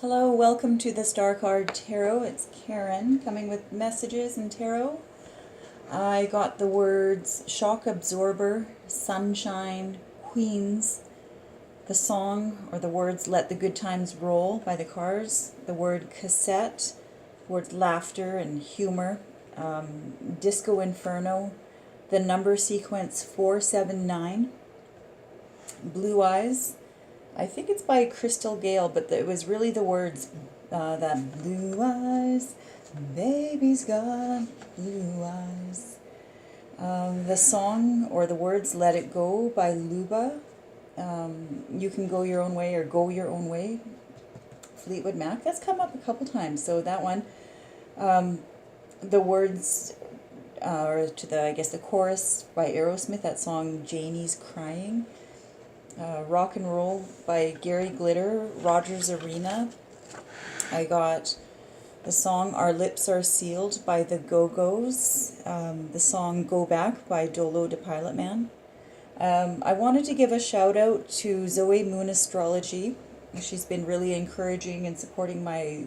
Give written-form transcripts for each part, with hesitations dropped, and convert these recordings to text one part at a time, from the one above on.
Hello, welcome to the Star Card Tarot. It's Karen coming with messages in tarot. I got the words shock absorber, sunshine, queens, the song or the words let the good times roll by the Cars, the word cassette, words laughter and humor, disco inferno, the number sequence 479, blue eyes. I think it's by Crystal Gale, but it was really the words that blue eyes, baby's got blue eyes. The song or the words Let It Go by Luba. You Can Go Your Own Way or Go Your Own Way, Fleetwood Mac. That's come up a couple times, so that one. The words, or to the, I guess the chorus by Aerosmith, that song Janie's Crying. Rock and Roll by Gary Glitter, Rogers Arena. I got the song Our Lips Are Sealed by the Go-Go's, the song Go Back by Dolo de Pilot Man. I wanted to give a shout out to Zoe Moon Astrology. She's been really encouraging and supporting my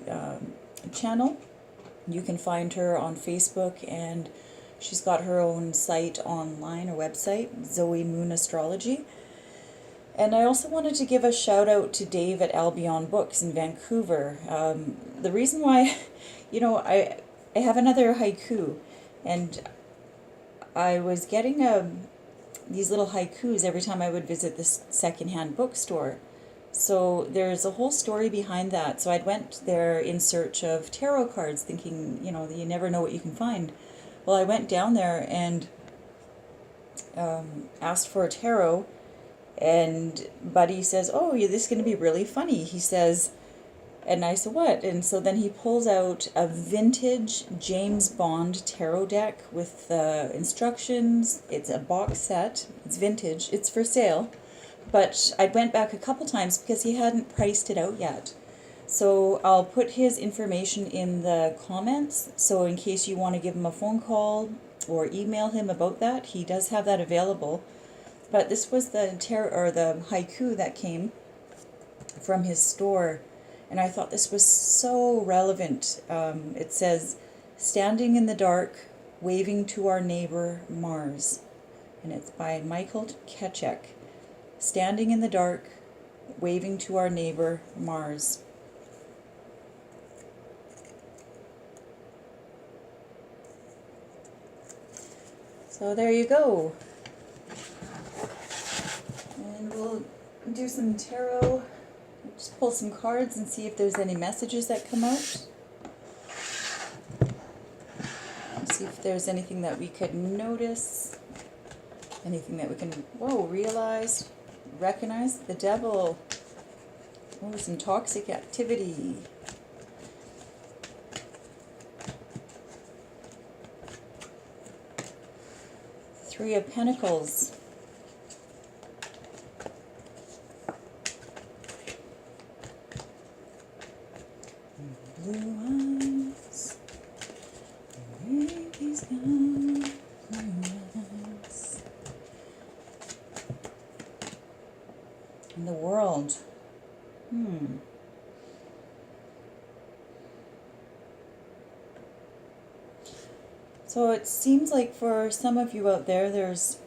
channel. You can find her on Facebook, and she's got her own site online, or website, Zoe Moon Astrology. And I also wanted to give a shout out to Dave at Albion Books in Vancouver. The reason why, I have another haiku, and I was getting these little haikus every time I would visit this secondhand bookstore. So there's a whole story behind that. So I went there in search of tarot cards, thinking, you never know what you can find. Well, I went down there and asked for a tarot. And Buddy says, oh, yeah, this is going to be really funny. He says, and I said, what? And so then he pulls out a vintage James Bond tarot deck with instructions. It's a box set. It's vintage. It's for sale. But I went back a couple times because he hadn't priced it out yet. So I'll put his information in the comments. So in case you want to give him a phone call or email him about that, he does have that available. But this was the the haiku that came from his store, and I thought this was so relevant. It says, "Standing in the dark, waving to our neighbor Mars," and it's by Michael Ketchek. Standing in the dark, waving to our neighbor Mars. So there you go. And we'll do some tarot, just pull some cards and see if there's any messages that come out. See if there's anything that we could notice, anything that we can, realize, recognize. The devil. Oh, some toxic activity. Three of Pentacles. Blue eyes, baby's got blue eyes. In the world. So it seems like for some of you out there, there's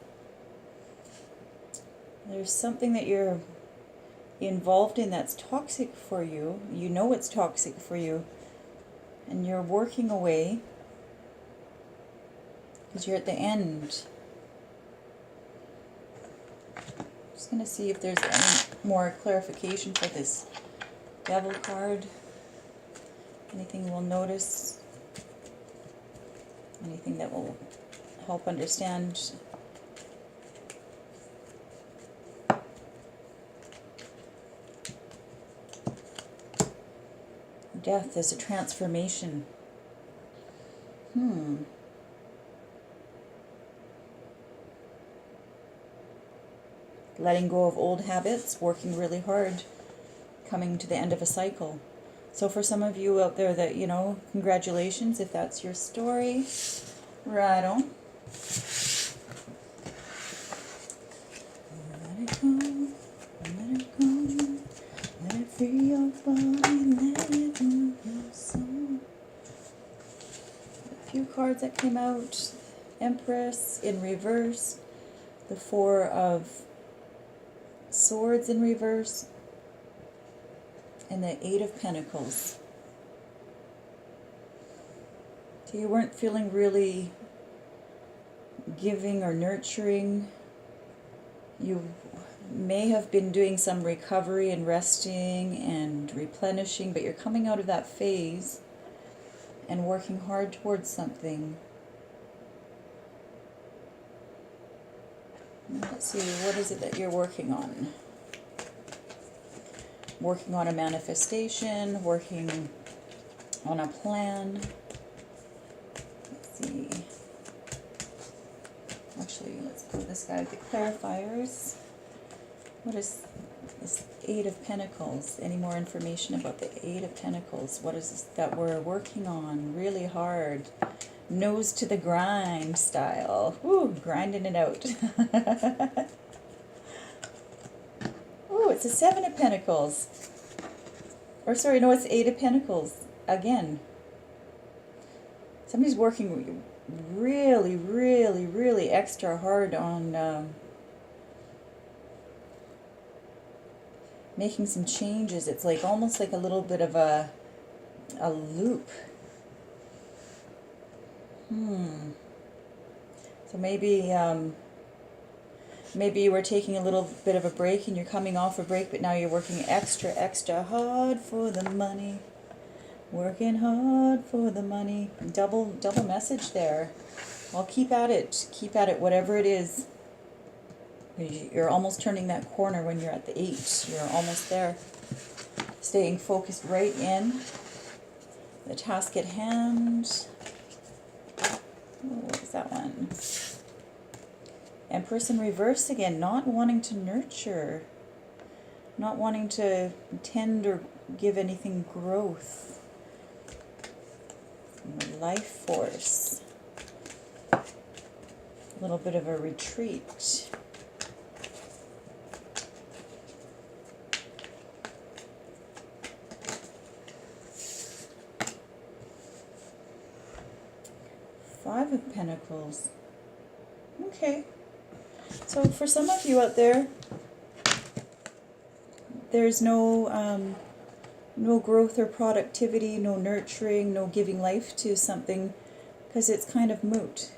something that you're involved in that's toxic for you. You know it's toxic for you, and you're working away because you're at the end. Just going to see if there's any more clarification for this devil card. Anything we'll notice, anything that will help understand. Death is a transformation. Letting go of old habits, working really hard, coming to the end of a cycle. So for some of you out there that, congratulations if that's your story. Right on. Let it go, let it go, let it free your body, let cards that came out. Empress in reverse. The Four of Swords in reverse. And the Eight of Pentacles. So you weren't feeling really giving or nurturing. You may have been doing some recovery and resting and replenishing, but you're coming out of that phase and working hard towards something. Let's see, what is it that you're working on? Working on a manifestation, working on a plan. Let's see. Actually, let's put this guy with the clarifiers. What is this Eight of Pentacles? Any more information about the Eight of Pentacles? What is this that we're working on really hard? Nose to the grind style. Woo, grinding it out. Oh, it's a Seven of Pentacles. Or sorry, no, it's Eight of Pentacles again. Somebody's working really, really, really extra hard on making some changes. It's like almost like a little bit of a loop. So maybe maybe you were taking a little bit of a break and you're coming off a break, but now you're working extra hard for the money. Working hard for the money. Double message there. Well, keep at it. Keep at it, whatever it is. You're almost turning that corner when you're at the 8. You're almost there. Staying focused right in. The task at hand. What was that one? Empress in reverse again. Not wanting to nurture. Not wanting to tend or give anything growth. Life force. A little bit of a retreat. Five of Pentacles. Okay. So for some of you out there, there's no growth or productivity, no nurturing, no giving life to something, because it's kind of moot.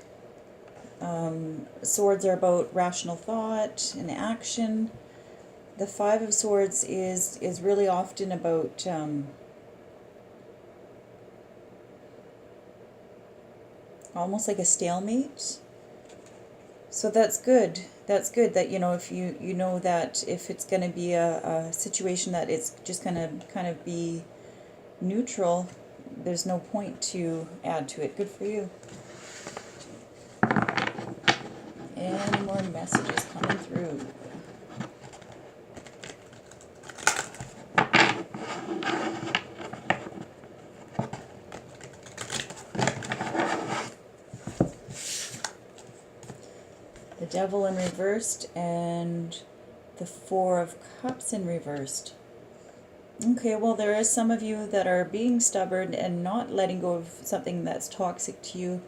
Swords are about rational thought and action. The Five of Swords is really often about almost like a stalemate. So that's good. That's good that, you know, if you know that if it's going to be a situation that it's just going to kind of be neutral, there's no point to add to it. Good for you. Any more messages coming through? The Devil in reversed and the Four of Cups in reversed. Okay, well, there is some of you that are being stubborn and not letting go of something that's toxic to you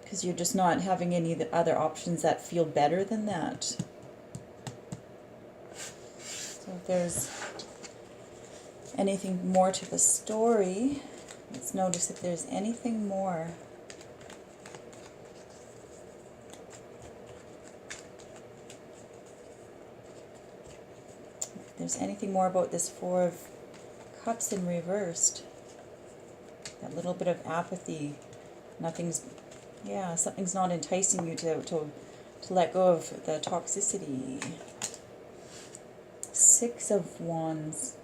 because you're just not having any other options that feel better than that. So if there's anything more to the story, let's notice if there's anything more. If there's anything more about this Four of Cups in reversed. That little bit of apathy. Something's not enticing you to let go of the toxicity. Six of Wands.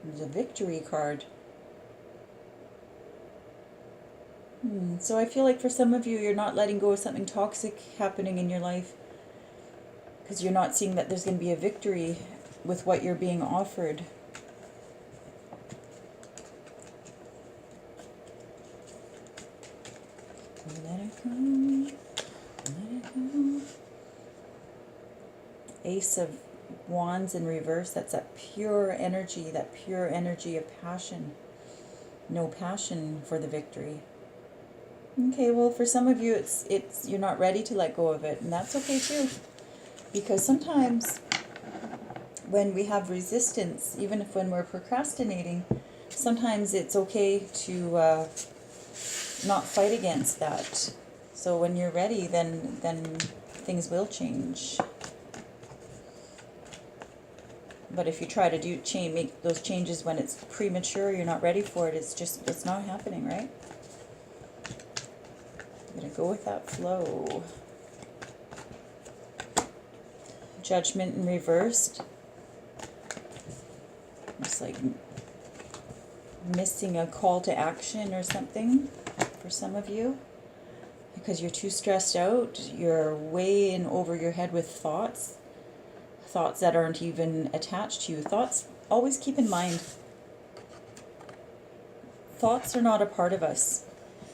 There's a Victory card. So I feel like for some of you, you're not letting go of something toxic happening in your life because you're not seeing that there's going to be a victory with what you're being offered. Let it go. Let it go. Ace of Wands in reverse. That's that pure energy of passion. no passion for the victory. Okay, well, for some of you, it's you're not ready to let go of it, and that's okay too, because sometimes when we have resistance, even if when we're procrastinating, sometimes it's okay to not fight against that. So when you're ready, then things will change. But if you try to make those changes when it's premature, you're not ready for it, it's not happening, right? I'm gonna go with that flow. Judgment in reversed. It's like missing a call to action or something for some of you. Because you're too stressed out, you're way in over your head with thoughts that aren't even attached to you. Thoughts, always keep in mind, thoughts are not a part of us.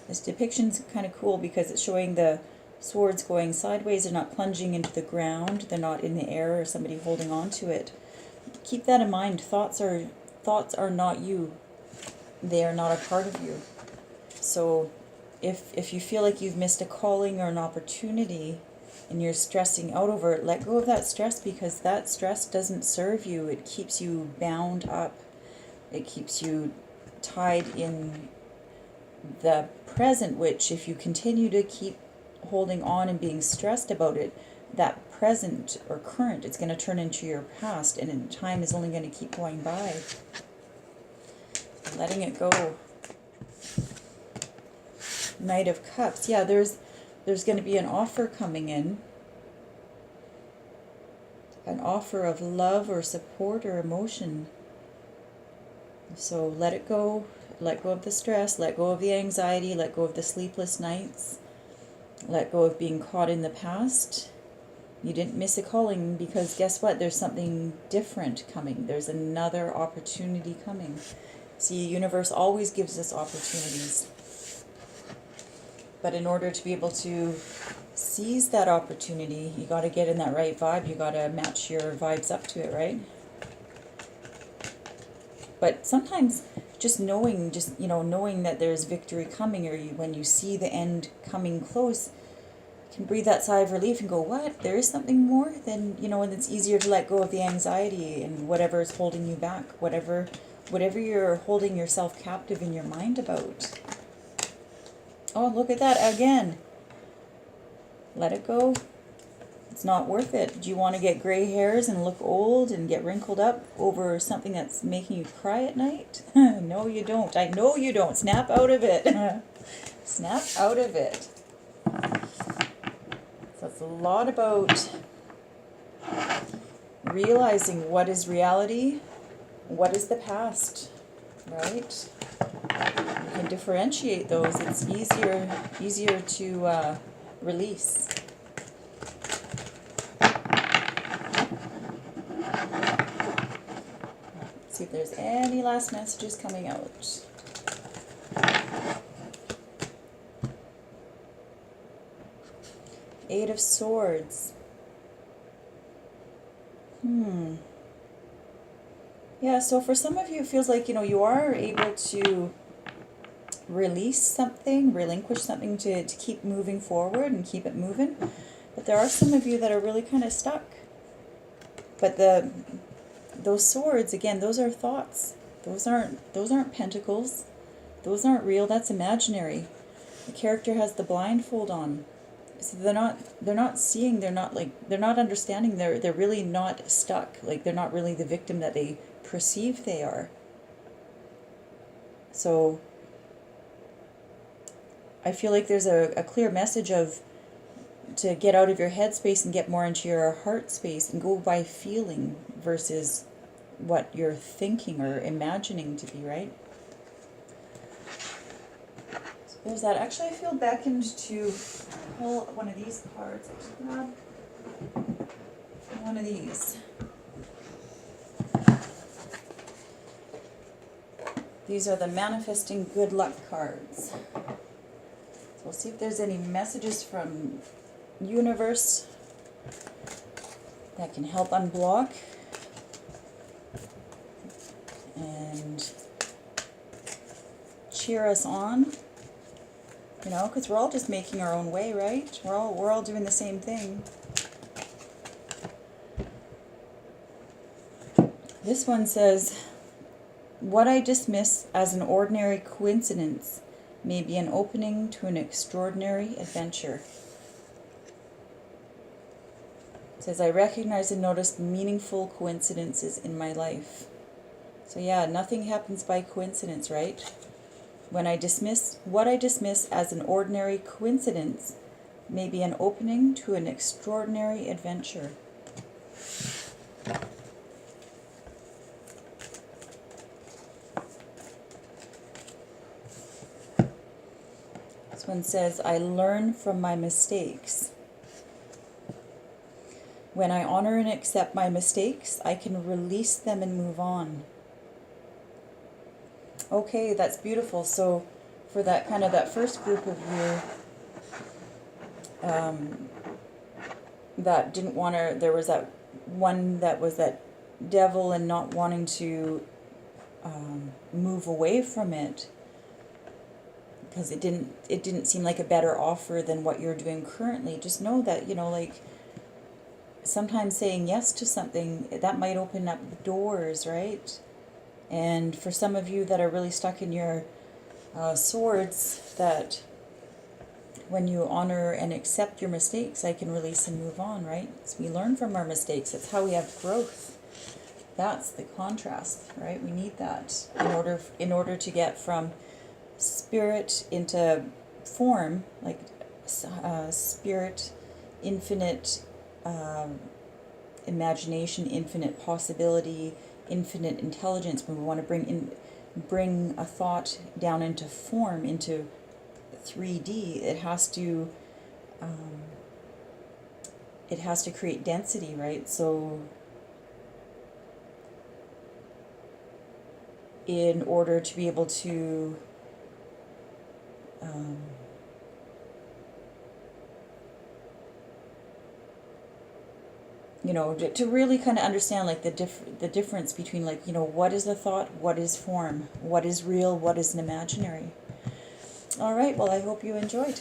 This depiction's kind of cool because it's showing the swords going sideways. They're not plunging into the ground. They're not in the air or somebody holding on to it. Keep that in mind. Thoughts are not you. They are not a part of you. So if you feel like you've missed a calling or an opportunity and you're stressing out over it, let go of that stress, because that stress doesn't serve you. It keeps you bound up. It keeps you tied in the present, which if you continue to keep holding on and being stressed about it, that present or current, it's going to turn into your past, and time is only going to keep going by. Letting it go. Knight of Cups. Yeah, there's going to be an offer coming in. An offer of love or support or emotion. So let it go. Let go of the stress. Let go of the anxiety. Let go of the sleepless nights. Let go of being caught in the past. You didn't miss a calling, because guess what? There's something different coming. There's another opportunity coming. See, the universe always gives us opportunities. But in order to be able to seize that opportunity, you got to get in that right vibe. You got to match your vibes up to it, right? But sometimes just knowing that there's victory coming, or when you see the end coming close, you can breathe that sigh of relief and go, what? There is something more? Then, and it's easier to let go of the anxiety and whatever is holding you back, whatever you're holding yourself captive in your mind about. Oh, look at that again. Let it go. It's not worth it. Do you want to get gray hairs and look old and get wrinkled up over something that's making you cry at night? No, you don't. I know you don't. Snap out of it. Snap out of it. So it's a lot about realizing what is reality, what is the past, right? You can differentiate those. It's easier to release. Let's see if there's any last messages coming out. Eight of Swords. Yeah, so for some of you, it feels like, you are able to release something, relinquish something to keep moving forward and keep it moving. But there are some of you that are really kind of stuck. But those swords, again, those are thoughts. Those aren't pentacles. Those aren't real. That's imaginary. The character has the blindfold on. So they're not seeing, they're not understanding, they're really not stuck. Like, they're not really the victim that they perceive they are. So I feel like there's a clear message to get out of your head space and get more into your heart space and go by feeling versus what you're thinking or imagining to be, right? So there's that. Actually, I feel beckoned to pull one of these cards. I'll just grab one of these. These are the Manifesting Good Luck cards. So we'll see if there's any messages from universe that can help unblock and cheer us on, you know, because we're all just making our own way, right? We're all doing the same thing. This one says, what I dismiss as an ordinary coincidence may be an opening to an extraordinary adventure. It says, I recognize and notice meaningful coincidences in my life. So yeah, nothing happens by coincidence, right? When I dismiss what I dismiss as an ordinary coincidence may be an opening to an extraordinary adventure. This one says, I learn from my mistakes. When I honor and accept my mistakes, I can release them and move on. Okay, that's beautiful. So for that kind of that first group of you that didn't want to, there was that one that was that devil and not wanting to move away from it because it didn't seem like a better offer than what you're doing currently. Just know that, you know, like, sometimes saying yes to something, that might open up doors, right? And for some of you that are really stuck in your swords, that when you honor and accept your mistakes, I can release and move on, right? So we learn from our mistakes. That's how we have growth. That's the contrast, right? We need that in order to get from spirit into form, like spirit, infinite imagination, infinite possibility, infinite intelligence. When we want to bring a thought down into form, into 3D, it has to create density, right? So in order to be able to you know, to really kind of understand, like, the difference between, like, you know, what is a thought, what is form, what is real, what is an imaginary. All right, well, I hope you enjoyed.